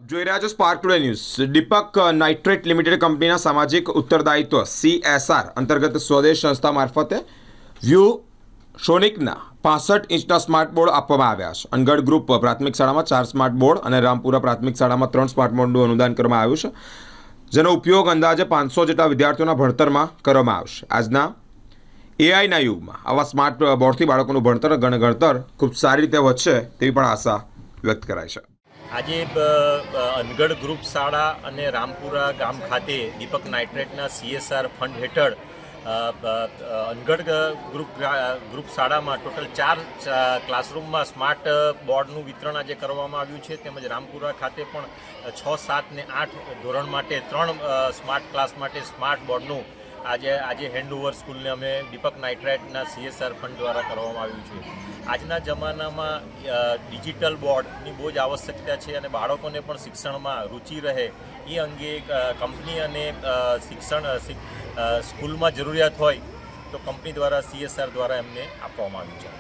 જોઈ રહ્યા છો સ્પાર્ક ટુડે ન્યૂઝ। દીપક નાઇટ્રેટ લિમિટેડ કંપનીના સામાજિક ઉત્તરદાયિત્વ CSR અંતર્ગત સ્વદેશ સંસ્થા મારફતે વ્યૂ સોનિકના 65 ઇંચના સ્માર્ટ બોર્ડ આપવામાં આવ્યા છે। અનગઢ ગ્રુપ પ્રાથમિક શાળામાં 4 સ્માર્ટ બોર્ડ અને રામપુરા પ્રાથમિક શાળામાં 3 સ્માર્ટ બોર્ડનું અનુદાન કરવામાં આવ્યું છે, જેનો ઉપયોગ અંદાજે 500 જેટલા વિદ્યાર્થીઓના ભણતરમાં કરવામાં આવશે। આજના AIના યુગમાં આવા સ્માર્ટ બોર્ડથી બાળકોનું ભણતર ગણતર ખૂબ સારી રીતે વધશે તેવી પણ આશા વ્યક્ત કરાય છે। આજે અનગઢ ગ્રુપ શાળા અને રામપુરા ગામ ખાતે દીપક નાઇટ્રેટના CSR ફંડ હેઠળ અનગઢ ગ્રુપ શાળામાં ટોટલ 4 ક્લાસરૂમમાં સ્માર્ટ બોર્ડનું વિતરણ આજે કરવામાં આવ્યું છે, તેમજ રામપુરા ખાતે પણ 6, 7 ને 8 ધોરણ માટે 3 સ્માર્ટ ક્લાસ માટે સ્માર્ટ બોર્ડનું આજે હેન્ડઓવર સ્કૂલને અમે દીપક નાઇટ્રેટના CSR ફંડ દ્વારા કરવામાં આવ્યું છે। આજના જમાનામાં ડિજિટલ બોર્ડની બહુ જ આવશ્યકતા છે અને બાળકોને પણ શિક્ષણમાં રુચિ રહે એ અંગે કંપની અને સ્કૂલમાં જરૂરિયાત હોય તો કંપની દ્વારા CSR દ્વારા એમને આપવામાં આવ્યું છે।